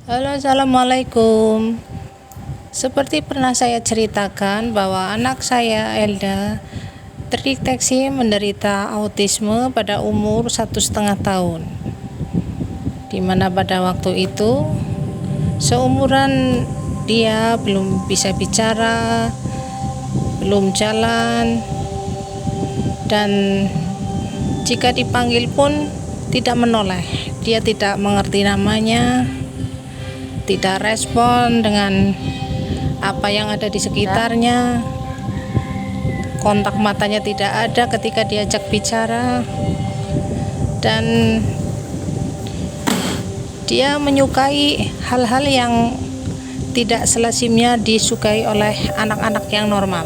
Halo, assalamualaikum. Seperti pernah saya ceritakan bahwa anak saya Elda terdeteksi menderita autisme pada umur 1,5 tahun, di mana pada waktu itu seumuran dia belum bisa bicara, belum jalan, dan jika dipanggil pun tidak menoleh. Dia tidak mengerti namanya, tidak respon dengan apa yang ada di sekitarnya, kontak matanya tidak ada ketika diajak bicara, dan dia menyukai hal-hal yang tidak selazimnya disukai oleh anak-anak yang normal.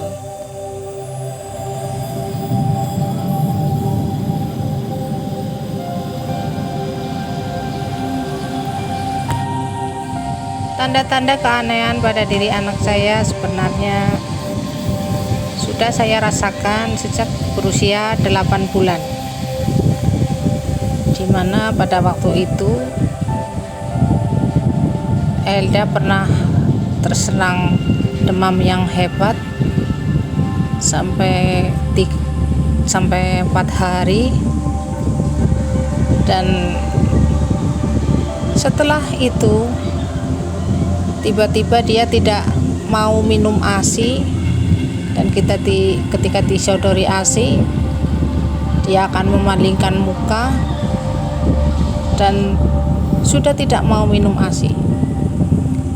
Tanda-tanda keanehan pada diri anak saya sebenarnya sudah saya rasakan sejak berusia 8 bulan, di mana pada waktu itu Elda pernah terserang demam yang hebat sampai 4 hari, dan setelah itu tiba-tiba dia tidak mau minum ASI, dan ketika disodori ASI dia akan memalingkan muka dan sudah tidak mau minum ASI.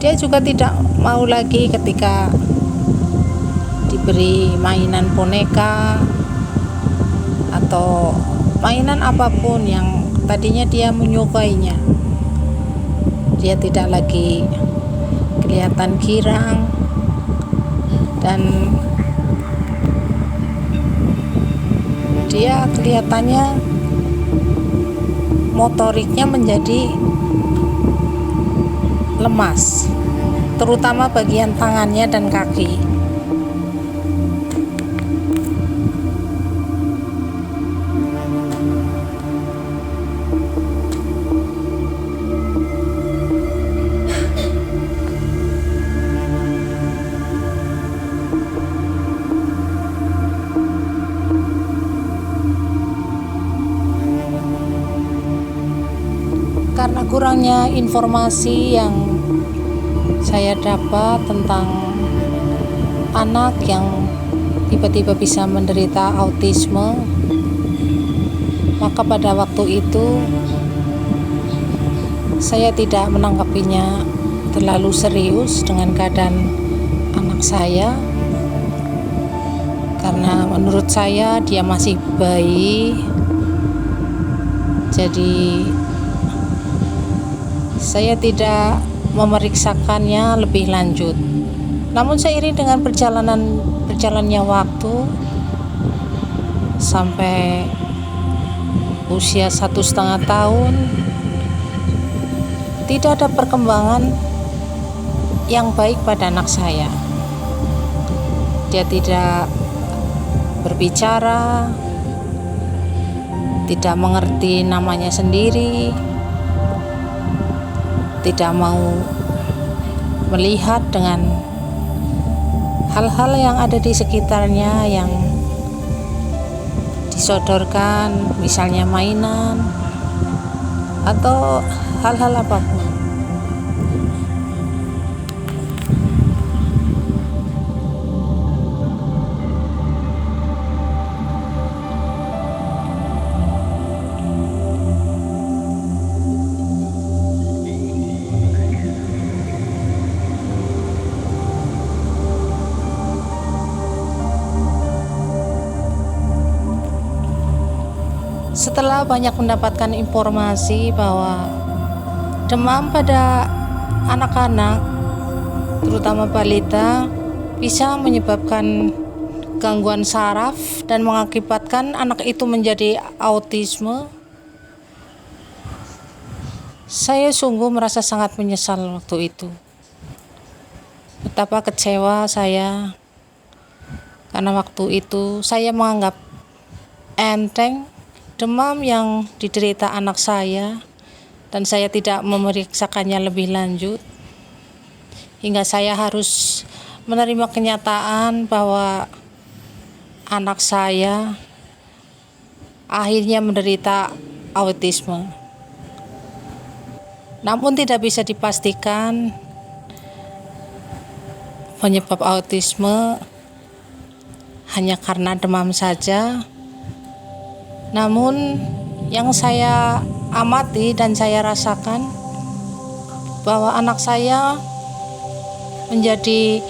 Dia juga tidak mau lagi ketika diberi mainan boneka atau mainan apapun yang tadinya dia menyukainya. Dia tidak lagi kelihatan girang, dan dia kelihatannya motoriknya menjadi lemas, terutama bagian tangannya dan kaki. Karena kurangnya informasi yang saya dapat tentang anak yang tiba-tiba bisa menderita autisme, maka pada waktu itu saya tidak menanggapinya terlalu serius dengan keadaan anak saya, karena menurut saya dia masih bayi. Jadi saya tidak memeriksakannya lebih lanjut. Namun seiring dengan berjalannya waktu sampai usia 1,5 tahun, tidak ada perkembangan yang baik pada anak saya. Dia tidak berbicara, tidak mengerti namanya sendiri, tidak mau melihat dengan hal-hal yang ada di sekitarnya yang disodorkan, misalnya mainan atau hal-hal apapun. Setelah banyak mendapatkan informasi bahwa demam pada anak-anak, terutama balita, bisa menyebabkan gangguan saraf dan mengakibatkan anak itu menjadi autisme, saya sungguh merasa sangat menyesal waktu itu. Betapa kecewa saya, karena waktu itu saya menganggap enteng demam yang diderita anak saya dan saya tidak memeriksakannya lebih lanjut, hingga saya harus menerima kenyataan bahwa anak saya akhirnya menderita autisme. Namun tidak bisa dipastikan penyebab autisme hanya karena demam saja. Namun yang saya amati dan saya rasakan bahwa anak saya menjadi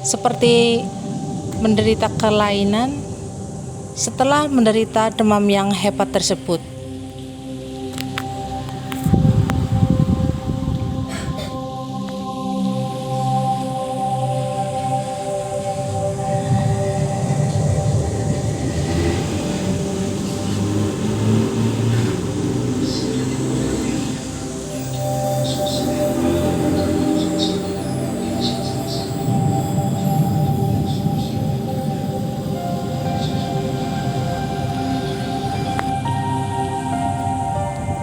seperti menderita kelainan setelah menderita demam yang hebat tersebut.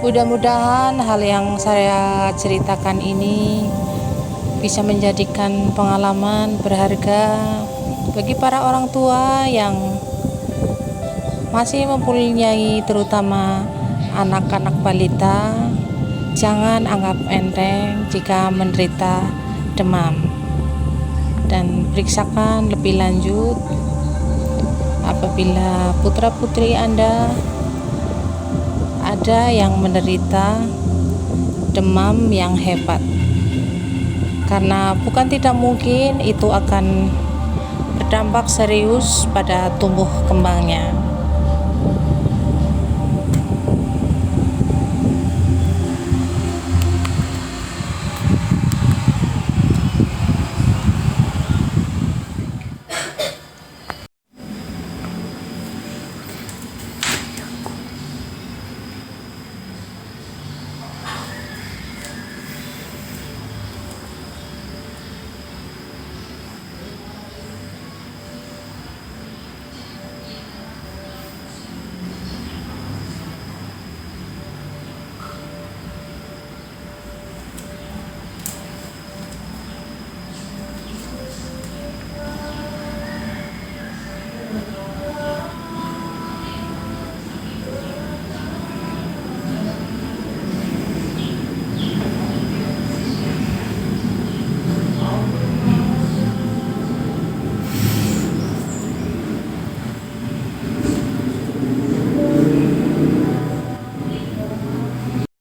Mudah-mudahan hal yang saya ceritakan ini bisa menjadikan pengalaman berharga bagi para orang tua yang masih mempunyai terutama anak-anak balita. Jangan anggap enteng jika menderita demam, dan periksakan lebih lanjut apabila putra-putri Anda ada yang menderita demam yang hebat, karena bukan tidak mungkin itu akan berdampak serius pada tumbuh kembangnya.